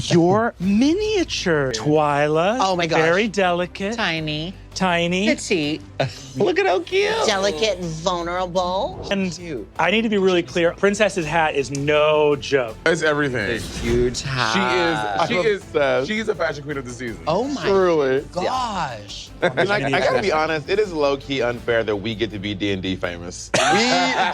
You're miniature, Twyla. Oh my gosh. Very delicate. Tiny. Tiny. Petite. Look at how cute. Delicate and vulnerable. And Cute. I need to be really clear. Princess's hat is no joke. It's everything. Huge hat. She is a fashion queen of the season. Oh my Truly. gosh. And I gotta be honest, it is low-key unfair that we get to be D&D famous. We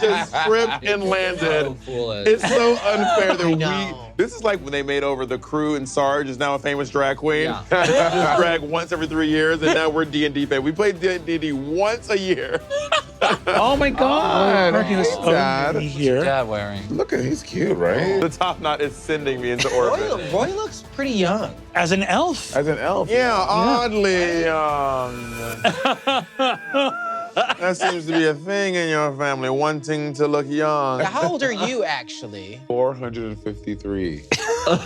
just tripped and landed. It's so unfair that this is like when they made over the crew and Sarge is now a famous drag queen. Yeah. Just drag once every 3 years and now we're D&D famous. We played D&D once a year. Oh my God. Dad. Here. Dad wearing? Look at, he's cute, right? The top knot is sending me into orbit. Roy looks pretty young. As an elf. As an elf? Yeah, oddly young. That seems to be a thing in your family, wanting to look young. How old are you, actually? 453.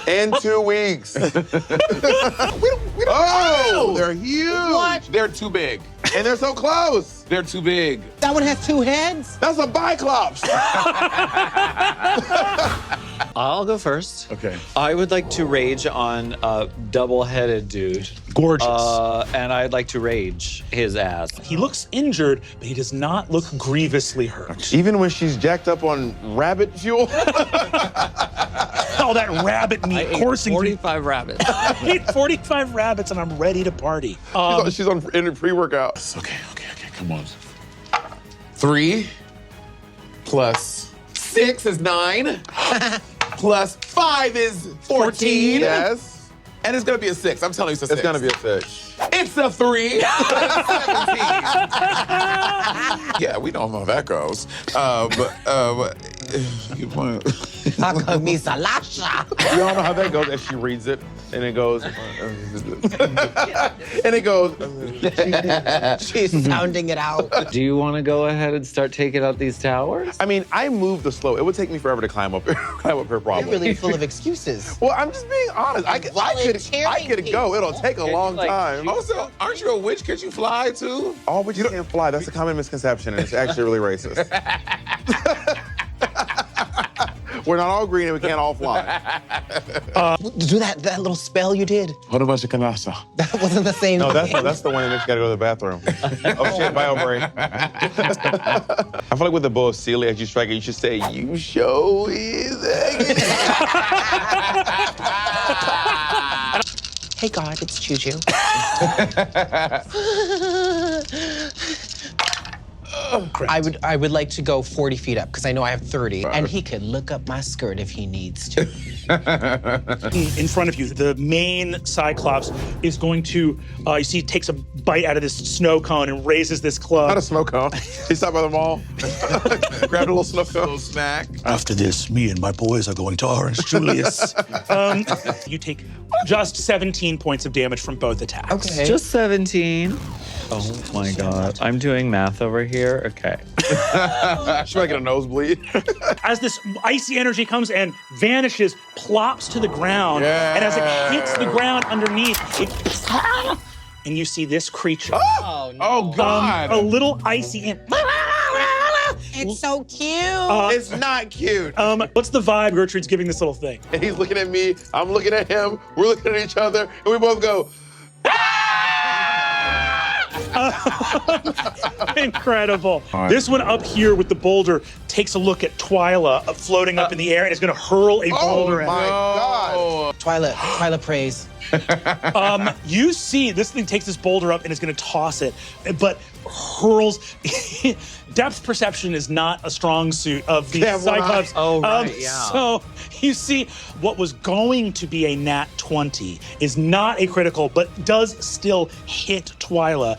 In 2 weeks. Oh, they're huge. What? They're too big. And they're so close. They're too big. That one has 2 heads? That's a Biclops. I'll go first. Okay. I would like to rage on a double-headed dude. Gorgeous. And I'd like to rage his ass. He looks injured, but he does not look grievously hurt. Even when she's jacked up on rabbit fuel? All that rabbit meat coursing. 45 rabbits. I ate 45 rabbits and I'm ready to party. She's on in pre-workout. Okay, come on. 3 plus 6 is 9. Plus 5 is 14. Yes. And it's gonna be a 6. I'm telling you it's a 6. It's gonna be a 6. It's a 3. 17. Yeah, we don't know how that goes. You don't know how that goes as she reads it. And it goes, and it goes. She's sounding it out. Do you want to go ahead and start taking out these towers? I mean, I moved the slope. It would take me forever to climb up her problem. You're really full of excuses. Well, I'm just being honest. I could go. It'll take a long time. Also, aren't you a witch? Could you fly too? All witches can't fly. That's a common misconception, and it's actually really racist. We're not all green and we can't all fly. Do that little spell you did. What about your canasta? That wasn't the same No, thing. that's the one that makes you gotta go to the bathroom. Oh shit, bio break. I feel like with the bow of Celia, as you strike it, you should say, "You show is." Hey God, it's Juju. I would like to go 40 feet up because I know I have 30, and he could look up my skirt if he needs to. In front of you, the main Cyclops is going to, you see, takes a bite out of this snow cone and raises this club. Not a snow cone. He stopped by the mall, grabbed a little snow cone. Little snack. After this, me and my boys are going to Orange Julius. You take just 17 points of damage from both attacks. Okay. Just 17. Oh my God. I'm doing math over here. Okay. She might get a nosebleed. As this icy energy comes and vanishes, plops to the ground, and as it hits the ground underneath, and you see this creature. Oh, no. Oh God. A little icy ant. It's so cute. It's not cute. What's the vibe Gertrude's giving this little thing? And he's looking at me, I'm looking at him, we're looking at each other, and we both go, Incredible. This one up here with the boulder takes a look at Twyla floating up in the air and is going to hurl a boulder oh my at God. Twyla prays. You see this thing takes this boulder up and is going to toss it, but hurls. Depth perception is not a strong suit of the Cyclops. Oh, right, yeah. So you see what was going to be a nat 20 is not a critical, but does still hit Twyla.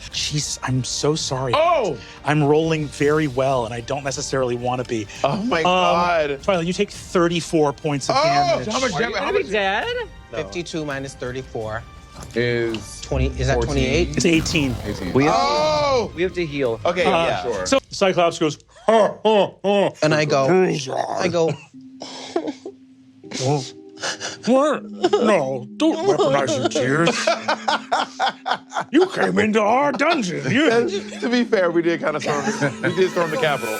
I'm so sorry. Oh! I'm rolling very well, and I don't necessarily want to be. Oh my God. Twyla, you take 34 points of damage. How much damage? How much dead? 52 minus 34. is 20, is that 14. 28? It's 18. 18. We have to heal. Okay, yeah, sure. So Cyclops goes, ha, ha, ha. And I go, What? No, don't weaponize your tears. You came into our dungeon. To be fair, we did kind of storm the Capitol.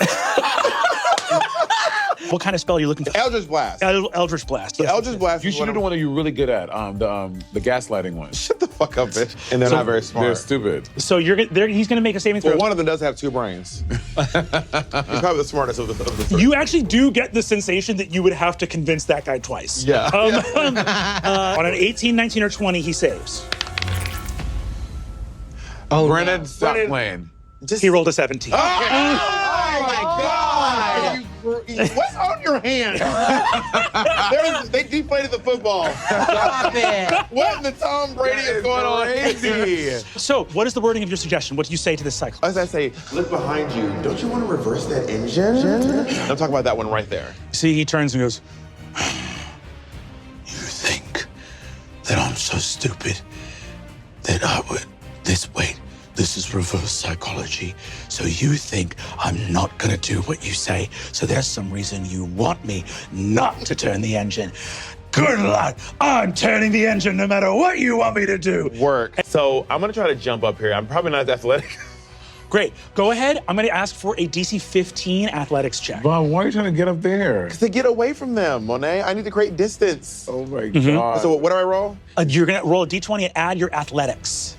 What kind of spell are you looking for? Eldritch Blast. Eldritch Blast. Yes. Eldritch Blast. You is should do the one that you're really good at, the gaslighting one. Shut the fuck up, bitch. And they're not very smart. They're stupid. So he's going to make a saving throw. Well, one of them does have 2 brains. He's probably the smartest of the three. You actually do get the sensation that you would have to convince that guy twice. Yeah. On an 18, 19, or 20, he saves. Oh, Brennan, stop playing. He rolled a 17. Oh my God! What's on your hand? They deflated the football. Stop it. What in the Tom Brady is going on? Crazy. So, what is the wording of your suggestion? What do you say to this cyclone? As I say, look behind you. Don't you want to reverse that engine? I'm talking about that one right there. See, he turns and goes, You think that I'm so stupid that I would. This is reverse psychology. So you think I'm not gonna do what you say. So there's some reason you want me not to turn the engine. Good luck. I'm turning the engine no matter what you want me to do. Work. So I'm gonna try to jump up here. I'm probably not as athletic. Great. Go ahead. I'm going to ask for a DC 15 athletics check. Bob, why are you trying to get up there? To get away from them, Monet. I need to create distance. Oh my God. So what do I roll? You're going to roll a D20 and add your athletics.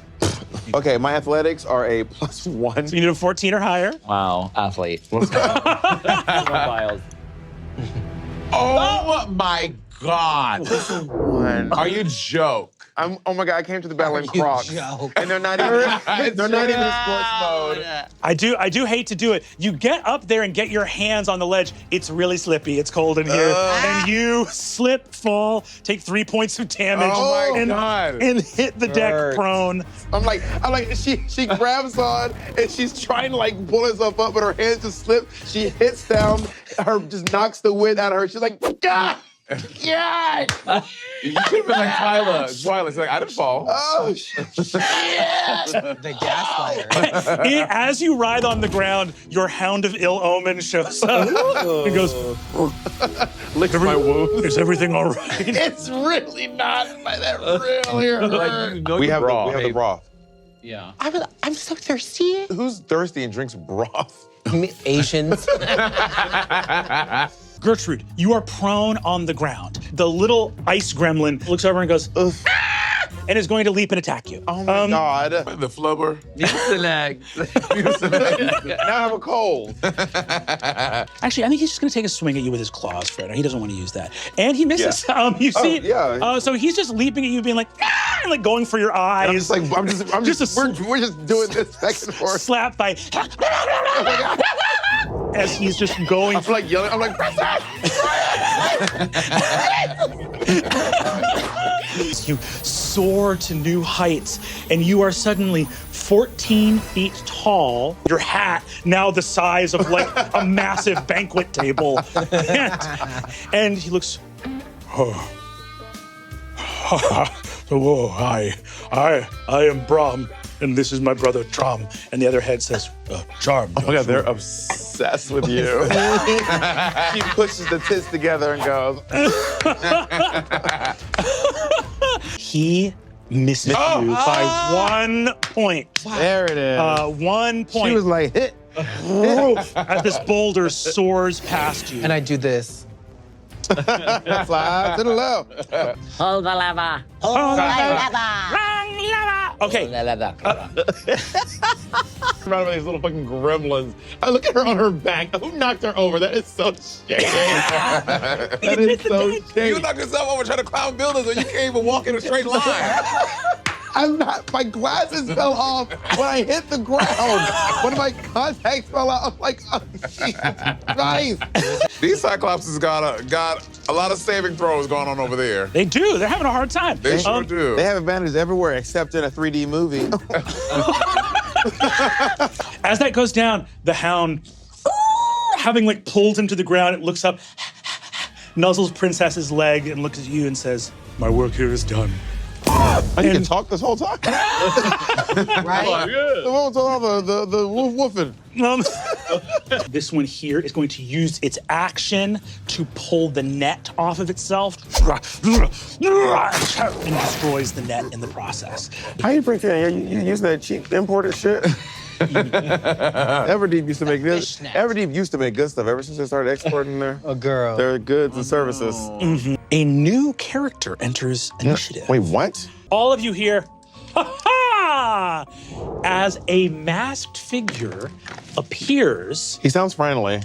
Okay, my athletics are a +1. So you need a 14 or higher. Wow, athlete. Let's go. Biles. Oh my God. Are you joke? Oh my God, I came to the battle in Crocs. joke? And they're not even in sports mode. I do hate to do it. You get up there and get your hands on the ledge. It's really slippy. It's cold in here. And you slip, fall, take 3 points of damage. Oh my and, God. And hit the deck Hurts. prone. I'm like, she grabs on and she's trying to like pull herself up, but her hands just slip. She hits down, just knocks the wind out of her. She's like, God! God! You could have been like Tyler. It's like, I didn't fall. Oh, The gaslighter. As you writhe on the ground, your hound of ill omen shows up. He goes, Lick my wound. is everything all right? it's really not by that really hurt. Like, you know We you're have raw. the broth. Yeah. I'm so thirsty. Who's thirsty and drinks broth? Asians. Gertrude, you are prone on the ground. The little ice gremlin looks over and goes, "Ah!" and is going to leap and attack you. Oh my God. The flubber. Now I have a cold. Actually, I think he's just going to take a swing at you with his claws, Fred. He doesn't want to use that. And he misses. You see? yeah. So he's just leaping at you, being like, "Ah!" and like going for your eyes. I'm just we're just doing this back and forth. Slap by. As he's just going. I'm like yelling. I'm like, You soar to new heights, and you are suddenly 14 feet tall. Your hat now the size of like a massive banquet table, and he looks. Oh, hi. I am Brahm, and this is my brother Trom. And the other head says, Charm. oh my God, they're obsessed with you. She pushes the tits together and goes. He misses you by 1 point. There it is. 1 point. She was like, hit. As this boulder soars past you. And I do this. Fly to the left. Hold the lever. Hold the Wrong lever. Okay. Around by these little fucking gremlins. I look at her on her back. Who knocked her over? That is so shady. That is so You shady. knocked yourself over trying to climb buildings and you can't even walk in a straight line. I'm not. My glasses fell off when I hit the ground. One of my contacts fell out. I'm like, oh, Jesus Christ. These Cyclopses got a lot of saving throws going on over there. They do. They're having a hard time. They sure do. They have advantages everywhere except in a 3D movie. As that goes down, the hound, having like pulled him to the ground, it looks up, nuzzles Princess's leg, and looks at you and says, "My work here is done." I need to talk this whole time. Right? The one with all the woofing. This one here is going to use its action to pull the net off of itself and destroys the net in the process. How you break that? You using that cheap imported shit? Everdeep used to make this. Fishnet. Everdeep used to make good stuff ever since they started exporting their goods and services. A new character enters initiative. Wait, what? All of you here, ha-ha! As a masked figure appears, He sounds friendly.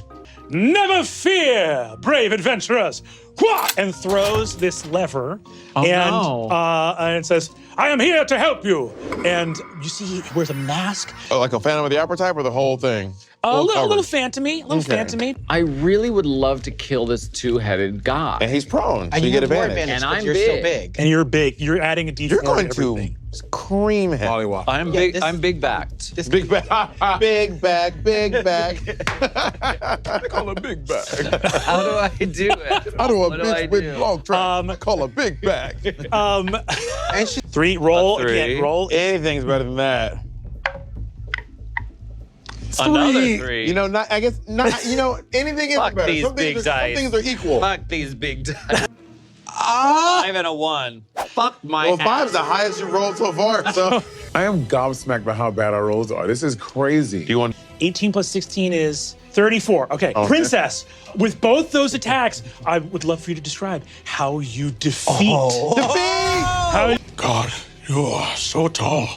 never fear, brave adventurers, Wha! And throws this lever, and it says, I am here to help you. And you see he wears a mask, Oh, like a Phantom of the Opera type or the whole thing? a little covered? phantomy, I really would love to kill this two-headed guy. And he's prone, so And you get have more advantage. And but I'm you're so big. big. and you're big. You're adding a D4 You're going to everything. to cream him. Mollywop. I'm Yeah, big. this- I'm big-backed. Big back, big back, big back. They call it a big bag. How do I do it? I do a What do I bitch with do? long track. I call a big bag. And she, 3, roll A 3. again, roll. Anything's better than that. Another 3. You know, not. I guess not. You know, anything is Fuck better. these Some things, big some dice. things are equal. Fuck these big dice. 5 and a 1. Fuck my Well, ass. 5's the highest you rolled so far. So I am gobsmacked by how bad our rolls are. This is crazy. you want? 18 plus 16 is 34. Okay, Princess, with both those attacks, I would love for you to describe how you defeat. How God, you are so tall.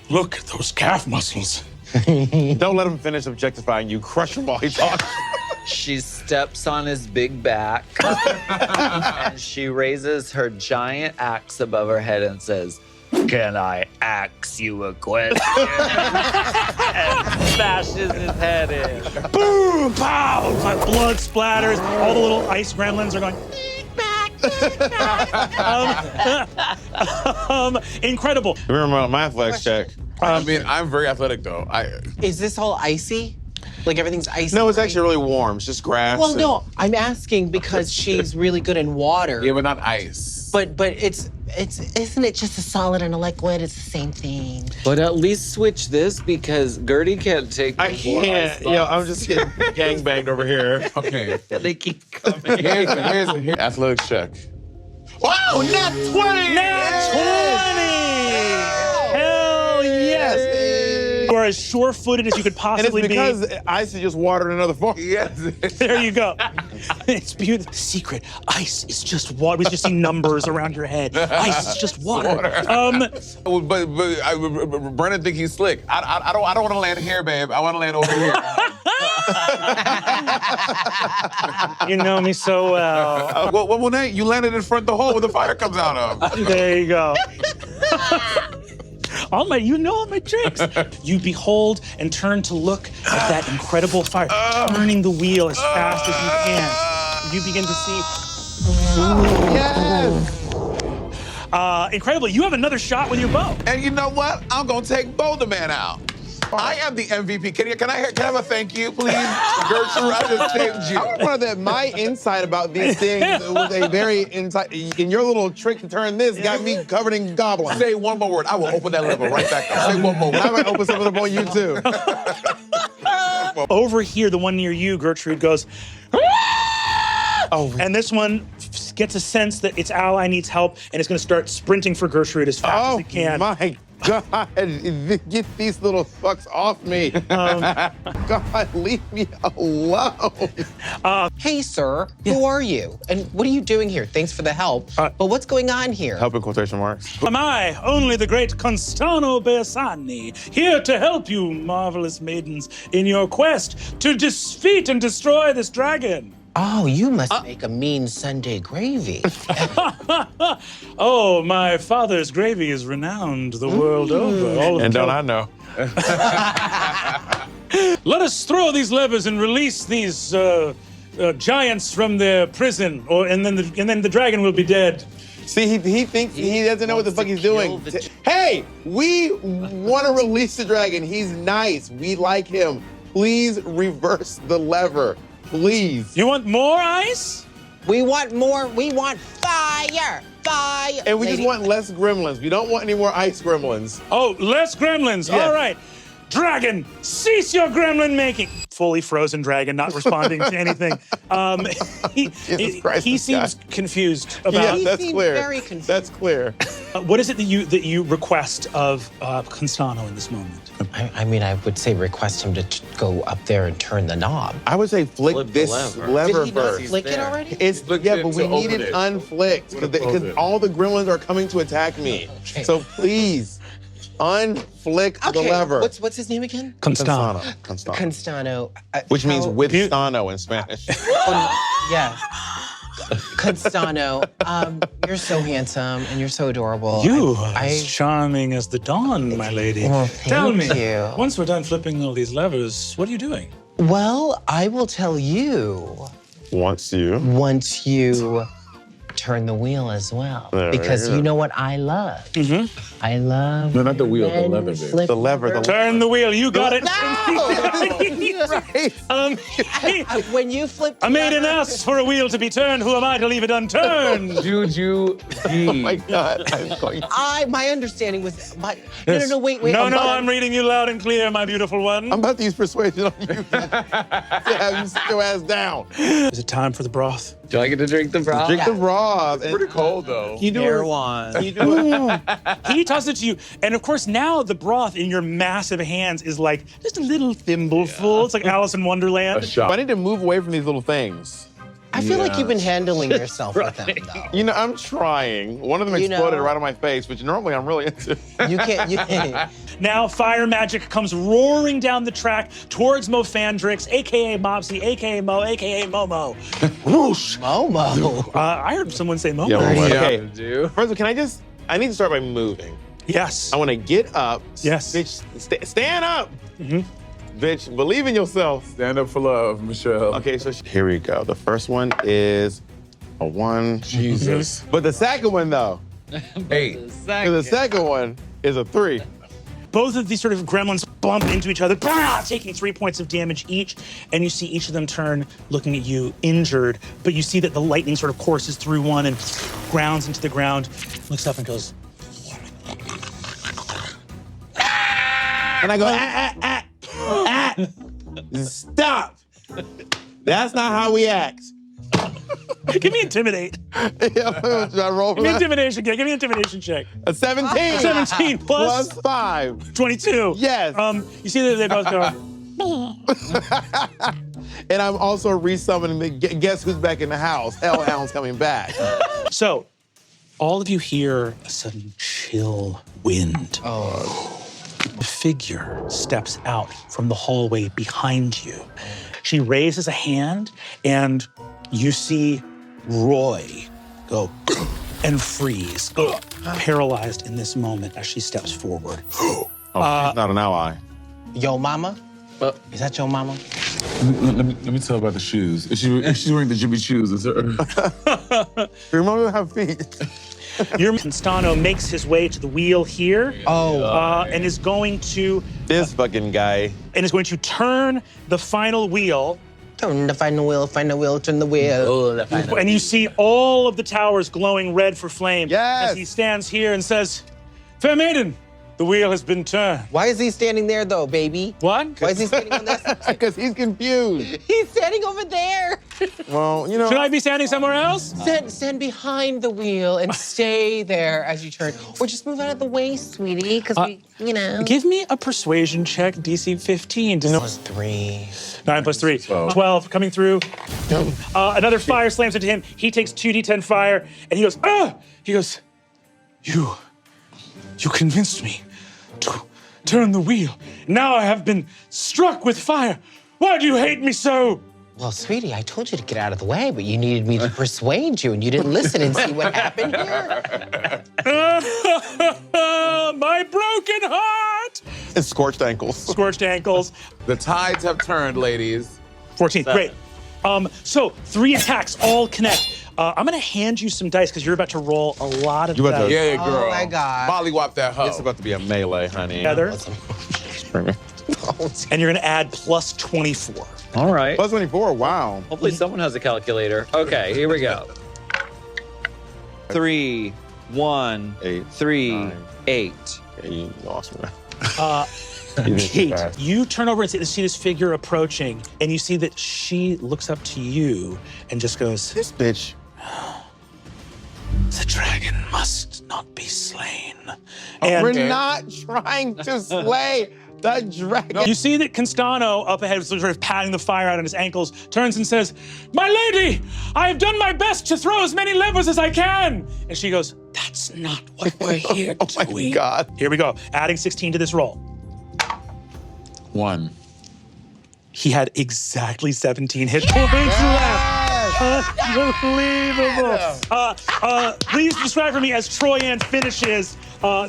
Look at those calf muscles. Don't let him finish objectifying you. Crush him while he talks. She steps on his big back and she raises her giant axe above her head and says, "Can I axe you a question?" and smashes his head in. boom, pow, blood splatters. All the little ice gremlins are going. Incredible. Remember my athletics check. I mean, I'm very athletic though. is this all icy? Like everything's icy? No, it's actually really warm. It's just grass. Well, and- no, I'm asking because she's really good in water. Yeah, but not ice. But it's isn't it just a solid and a liquid? It's the same thing. But at least switch this because Gertie can't take I can't. Yo, I'm just getting gangbanged over here. Okay. They keep coming. Here's athletics check. Wow, not 20! Nat 20! Hell yes! You are as sure-footed as you could And it's possibly because ice is just water in another form. Yes. be. There you go. It's beautiful. Secret. Ice is just water. We just see numbers around your head. Ice is just water. But Brennan think he's slick. I don't want to land here, babe. I want to land over here. You know me so well. Well, Monet, you landed in front of the hole where the fire comes out of. There you go. You know all my tricks. You behold and turn to look at that incredible fire, turning the wheel as fast as you can. You begin to see. Incredible. You have another shot with your bow. And you know what? I'm gonna take Boulder Man out. I am the MVP. Can I have a thank you, please? Gertrude, I just saved you. I wanted that my insight about these things was a very insight. And your little trick to turn this got me covered in goblins. Say one more word. I will open that lever right back up. Say one more I word. might open something up on you too. Over here, the one near you, Gertrude, goes. Oh. And this one gets a sense that its ally needs help and it's going to start sprinting for Gertrude as fast as it can. My God, get these little fucks off me. God, leave me alone. Hey, sir, who are you? And what are you doing here? Thanks for the help. But what's going on here? Help in quotation marks. Am I, only the great Constano Bersani, here to help you, marvelous maidens, in your quest to defeat and destroy this dragon? Oh, you must make a mean Sunday gravy. Oh, my father's gravy is renowned the world over. All of And them don't I know? Let us throw these levers and release these giants from their prison, and then the dragon will be dead. See, he thinks he doesn't know what the fuck he's doing. Hey, we want to release the dragon. He's nice. We like him. Please reverse the lever. Please. You want more ice? We want more. We want fire. Fire. And we just Lady- want less gremlins. We don't want any more ice gremlins. Oh, less gremlins. Yes. All right. Dragon, cease your gremlin making. Fully frozen dragon, not responding to anything. He seems confused about. Yeah, He that's seemed clear. very confused. That's clear. What is it that you request of Constano in this moment? I mean, I would say request him to go up there and turn the knob. I would say flick Flip the this lever. lever Did he not first. flick it already? It's Flick yeah, it but we to need open it it. unflicked What if because open? all the gremlins are coming to attack me. Okay. So please, unflick the Okay, lever. what's his name again? Constano. Constano. Constano. Which means how- with Stano in Spanish. Yeah. Constano, you're so handsome and you're so adorable. You are I- as charming as the dawn, my lady. Well, Tell me, thank you. once we're done flipping all these levers, what are you doing? Well, I will tell you Wants you. once you turn the wheel as well. There Because you go. you know what I love? I love. No, not the wheel, the men lever, babe. flip The lever. Turn the wheel. You got it. Hey, When you flip. I made an ass for a wheel to be turned. Who am I to leave it unturned? Juju Oh my God. I'm going. My understanding was. No, wait. No, I'm- I'm reading you loud and clear, my beautiful one. I'm about to use persuasion on you. to have you sit your ass down. Is it time for the broth? Do I get to drink the broth? Drink the broth. pretty cold though. You do Air it. wine. You do it. He tosses it to you, and of course now the broth in your massive hands is like just a little thimbleful. It's like Alice in A Wonderland. shot. I need to move away from these little things. I feel like you've been handling yourself with them, though. You know, I'm trying. One of them You exploded know- right on my face, which normally I'm really into. You can't. Now fire magic comes roaring down the track towards Mofandrix, aka Mopsy, aka Mo, aka Momo. Whoosh! Momo. I heard someone say Momo. Okay. Do. First of all, I need to start by moving. Yes. I want to get up. Yes. Bitch, stand up. Bitch, believe in yourself. Stand up for love, Michelle. Okay, so here we go. The first one is a 1. Jesus. But the second one, though, 8. the second one is a 3. Both of these sort of gremlins bump into each other, taking 3 points of damage each, and you see each of them turn, looking at you, injured, but you see that the lightning sort of courses through one and grounds into the ground, looks up and goes, And I go, stop. That's not how we act. give me intimidate. Should I roll for Give me that? intimidation check. Give me intimidation check. A 17. 17 plus Plus 5. 22. Yes. You see that they both go, And I'm also resummoning the guess who's back in the house. Hellhound's coming back. So, all of you hear a sudden chill wind. A figure steps out from the hallway behind you. She raises a hand, and you see Roy go and freeze, paralyzed in this moment as she steps forward. Oh, she's not an ally. Yo, mama? Is that your mama? Let me tell about the shoes. If she's wearing the Jimmy shoes, it's her. Remember to have feet. Your Constano makes his way to the wheel here. Oh. And is going to This guy. turn the final wheel. Turn the final wheel, turn the wheel. Oh, the final. And you see all of the towers glowing red for flame Yes. as he stands here and says, "Fair maiden, the wheel has been turned." Why is he standing there, though, baby? What? Why is he standing on this? Because he's confused. He's standing over there. Well, you know. Should I be standing somewhere else? Stand behind the wheel and stay there as you turn. Or just move out of the way, sweetie, because we. Give me a persuasion check, DC 15. To know. Plus 3. 9 plus 3. 12 coming through. Another fire slams into him. He takes 2d10 fire, and he goes, ah! He goes, You convinced me to turn the wheel. Now I have been struck with fire. Why do you hate me so? Well, sweetie, I told you to get out of the way, but you needed me to persuade you, and you didn't listen and see what happened here. My broken heart! It's scorched ankles. Scorched ankles. The tides have turned, ladies. 14, great. So 3 attacks all connect. I'm gonna hand you some dice because you're about to roll a lot of You about to- dice. Yeah, girl. Oh, my God. Mollywop that hoe. It's about to be a melee, honey. Together, and you're gonna add plus 24. All right. Plus 24, wow. Hopefully someone has a calculator. Okay, here we go. 3, 1, 8, 3, 9. 8. Yeah, you lost me. Kate, you turn over and see this figure approaching, and you see that she looks up to you and just goes, This bitch. The dragon must not be slain. And We're not trying to slay the dragon. you see that Constano up ahead, sort of patting the fire out on his ankles, turns and says, "My lady, I have done my best to throw as many levers as I can." And she goes, "That's not what we're here Oh to my God. Here we go. Adding 16 to this roll. 1. He had exactly 17 hit points left. Unbelievable. Please describe for me as Troyan finishes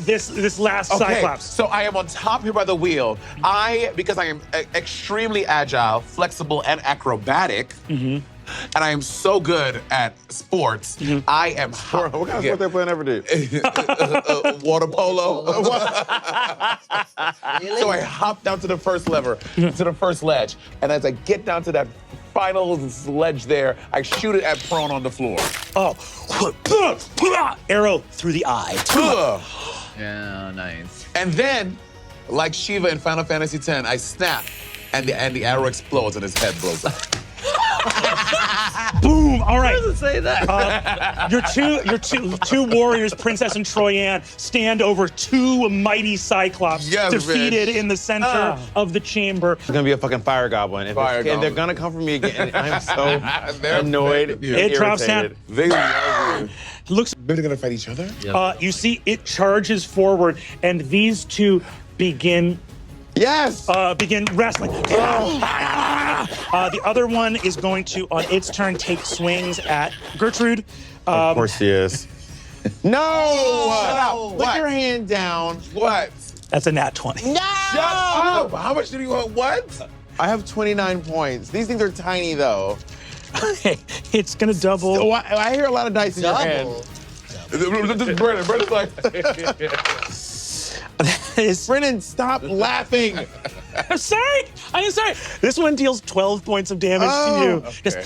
this last Cyclops. So I am on top here by the wheel. Because I am extremely agile, flexible, and acrobatic, and I am so good at sports, I am What kind of sport they playing ever do? water polo. So I hop down to the first lever, to the first ledge, and as I get down to that final ledge there, I shoot it at prone on the floor. Oh, arrow through the eye. Yeah, nice. And then, like Shiva in Final Fantasy X, I snap, and the arrow explodes and his head blows up. Boom! All right. Doesn't say that. Your two warriors, Princess and Troyan, stand over two mighty Cyclops Yes, defeated bitch. in the center of the chamber. It's gonna be a fucking fire goblin. And they're gonna come for me again. I'm so annoyed. It drops down. They love you. Looks. They're gonna fight each other? You see, it charges forward, and these two begin Yes! wrestling. The other one is going to, on its turn, take swings at Gertrude. Of course she is. No! Shut up. Put What? your hand down. What? That's a nat 20. Shut up! How much did you want? What? I have 29 points. These things are tiny, though. It's gonna double. Oh, I hear a lot of dice in your hand. Brennan's like, Brennan, stop laughing. I'm sorry. I'm sorry. This one deals 12 points of damage to you. Just,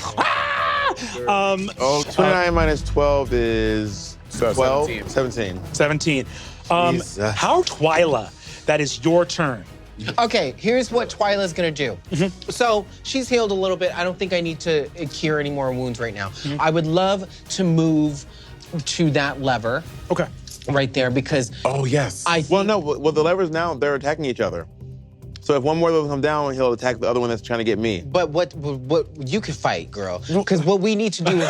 29 minus 12 is 12? 17. 17. Jesus. How Twyla? That is your turn. Okay, here's what Twyla's gonna do. So she's healed a little bit. I don't think I need to cure any more wounds right now. I would love to move to that lever Okay. right there because oh, yes. Well, the levers now, they're attacking each other. So if one more of them come down, he'll attack the other one that's trying to get me. But what you can fight, girl. Because what we need to do is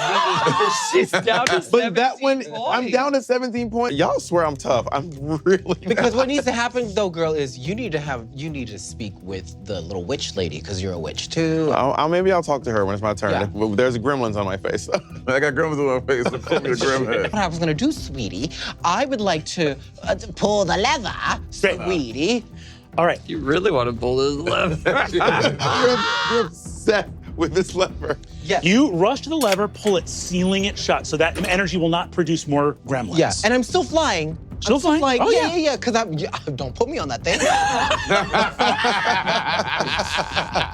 She's down to 17 But that one, points. I'm down to 17 points. Y'all swear I'm tough. I'm really because what needs to happen though, girl, is you need to speak with the little witch lady because you're a witch too. Maybe I'll talk to her when it's my turn. Yeah. There's gremlins on my face. I got gremlins on my face. Put me a grim head. What I was gonna do, sweetie, I would like to pull the lever, sweetie. All right. You really want to pull this lever. You're upset with this lever. Yes. You rush to the lever, pull it, sealing it shut, so that energy will not produce more gremlins. Yeah, and I'm still flying. Still flying? Oh, yeah. Because don't put me on that thing.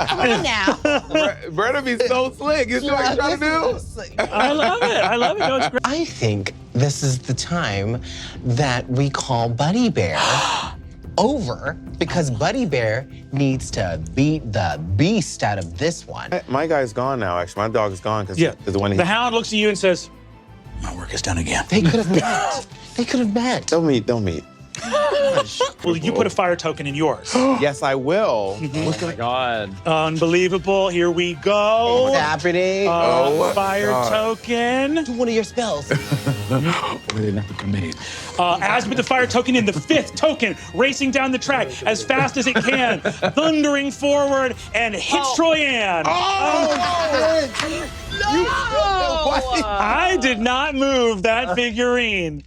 Come on now. Brennan be so slick. You see what he's trying to do? I love it. I love it. No, it's great. I think this is the time that we call Buddy Bear over because Buddy Bear needs to beat the beast out of this one. My guy's gone now, actually. My dog is gone because the one The hound looks at you and says, My work is done again. They could have met. They could have met. Don't meet. well, you put a fire token in yours. Yes, I will. Oh my God. Unbelievable. Here we go. What's happening? Fire token. Do one of your spells. As with the fire token in, the fifth token racing down the track as fast as it can, thundering forward and hits Troyan. I did not move that figurine.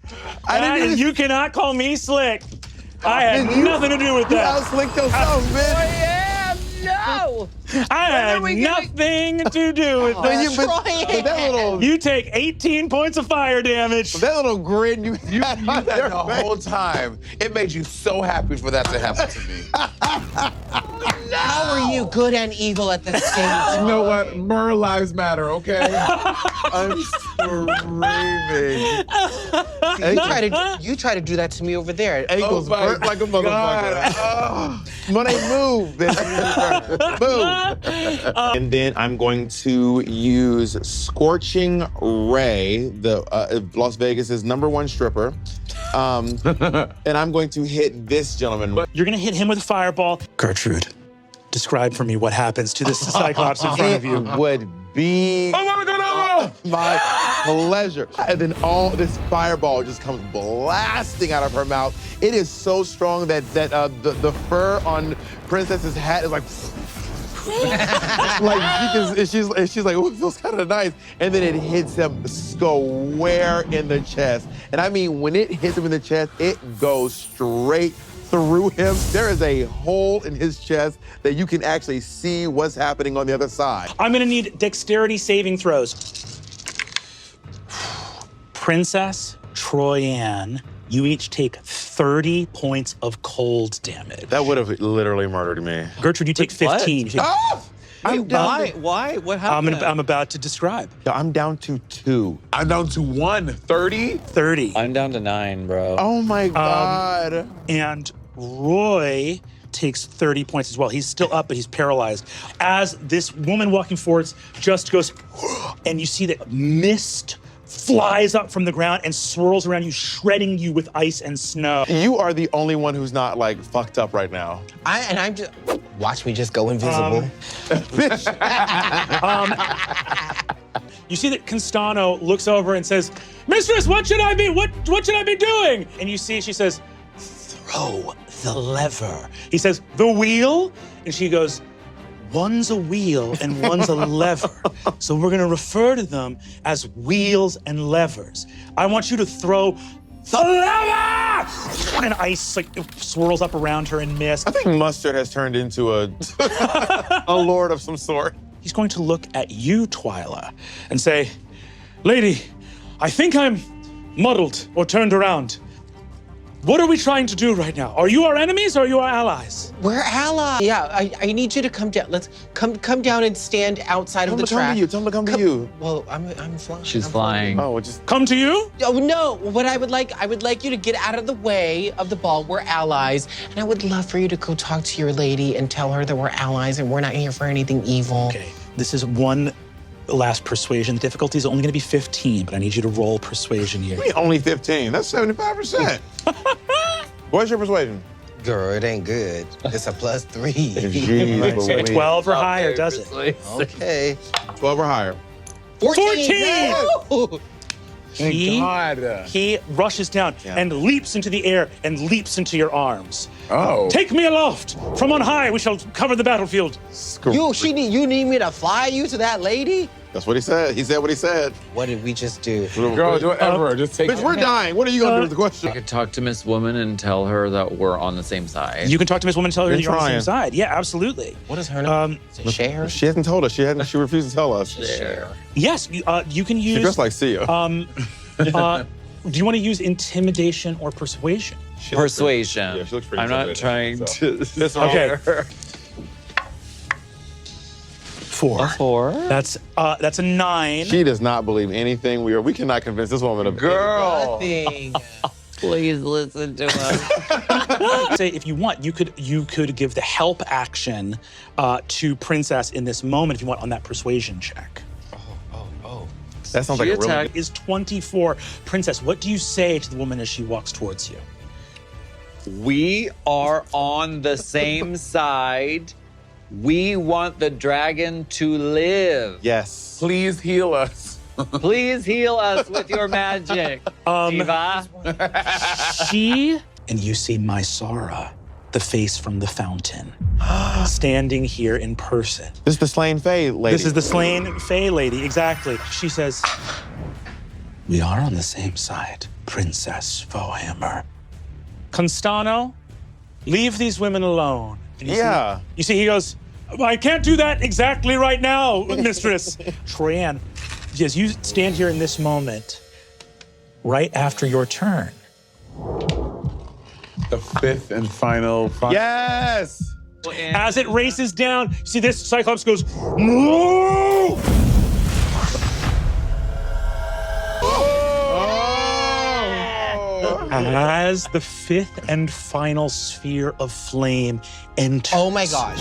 You cannot call me slick. I had nothing to do with that. Slick yourself, bitch. No! I had nothing to do with that. But that little, You take 18 points of fire damage. that little grin you had on That your the face. whole time. It made you so happy for that to happen to me. How are you good and evil at the same time? You know what? Mer lives matter, okay? I'm screaming. You try to do that to me over there. Ankles my hurt like a motherfucker. Money, move, bitch. Move. And then I'm going to use Scorching Ray, the Las Vegas's #1 stripper. And I'm going to hit this gentleman. You're gonna hit him with a fireball. Gertrude, describe for me what happens to this Cyclops in front of you. It would be my pleasure. And then all this fireball just comes blasting out of her mouth. It is so strong that the fur on Princess's hat is like, she's like, oh, it feels kind of nice. And then it hits him square in the chest. And I mean, when it hits him in the chest, it goes straight through him. There is a hole in his chest that you can actually see what's happening on the other side. I'm gonna need dexterity saving throws. Princess, Troyanne, you each take 30 points of cold damage. That would have literally murdered me. Gertrude, you take 15. You take- I'm down. Why? What happened? I'm about to describe. I'm down to 2. I'm down to 1. 30? 30. I'm down to 9, bro. Oh my God. And Roy takes 30 points as well. He's still up, but he's paralyzed. As this woman walking forwards just goes, and you see that mist flies up from the ground and swirls around you, shredding you with ice and snow. You are the only one who's not like fucked up right now. I'm just watch me just go invisible. You see that Constano looks over and says, "Mistress, what should I be doing?" And you see she says, "Throw the lever." He says, "The wheel?" And she goes, "One's a wheel and one's a lever. So we're gonna refer to them as wheels and levers. I want you to throw the lever!" And ice like swirls up around her in mist. I think Mustard has turned into a lord of some sort. He's going to look at you, Twyla, and say, "Lady, I think I'm muddled or turned around. What are we trying to do right now? Are you our enemies or are you our allies?" We're allies. Yeah, I need you to come down. Let's come down and stand outside of the track. Tell him to come to you. Well, I'm flying. She's I'm flying. Oh, just Come to you? Oh no! What I would like you to get out of the way of the ball. We're allies, and I would love for you to go talk to your lady and tell her that we're allies and we're not here for anything evil. Okay, this is one last persuasion. The difficulty is only going to be 15, but I need you to roll persuasion here. only 15. That's 75%. What's your persuasion? Girl, it ain't good. It's a +3. Jeez, So Louise. 12 or higher does it. Okay. 12 or higher. 14! Woo! He rushes down and leaps into the air and leaps into your arms. Oh. "Take me aloft! From on high, we shall cover the battlefield." You need me to fly you to that lady? That's what he said. He said what he said. What did we just do? Girl, do whatever. Just take Bitch, we're dying. What are you gonna do with the I question? could talk to Miss Woman and tell her that we're on the same side. You can talk to Miss Woman and tell her Been that you're on the same trying. side. Yeah, absolutely. What is her name? Is it Cher? She hasn't told us. She refused to tell us. There. Yes, you can She use. dressed like Sia. Do you want to use intimidation or persuasion? Persuasion. Yeah, she looks pretty I'm not trying intimidating, to. Okay. her. 4. 4. That's a 9. She does not believe anything. We cannot convince this woman of Girl. Nothing. Please listen to us. Say if you want, you could give the help action to Princess in this moment if you want on that persuasion check. That sounds She like a really attacked- Is 24. Princess, what do you say to the woman as she walks towards you? We are on the same side. We want the dragon to live. Yes. Please heal us. Please heal us with your magic, Diva. She and you see Mysara, the face from the fountain, standing here in person. This is the slain Fae lady. This is the slain Fae lady, exactly. She says, "We are on the same side, Princess Fohammer. Constano, leave these women alone." And you see he goes, "I can't do that exactly right now, mistress." Troyanne, as you stand here in this moment, right after your turn, The fifth and final. Yes. As it races down, see this Cyclops goes, no! As the fifth and final sphere of flame enters. Oh my gosh.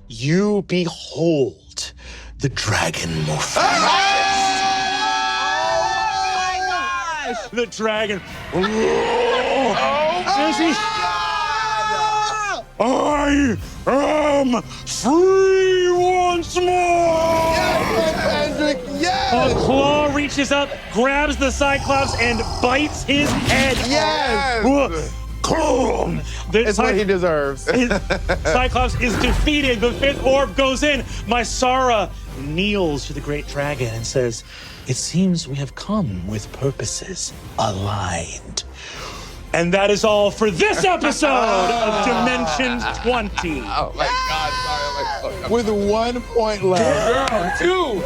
You behold the dragon Morpheus. Oh my gosh. The dragon. I am free once more! Patrick, yes! A claw reaches up, grabs the Cyclops, and bites his head. Yes! The It's what he deserves. Cyclops is defeated. The fifth orb goes in. Mysara kneels to the great dragon and says, "It seems we have come with purposes aligned." And that is all for this episode of Dimension 20. Oh my God, sorry. With 1 point left. Two.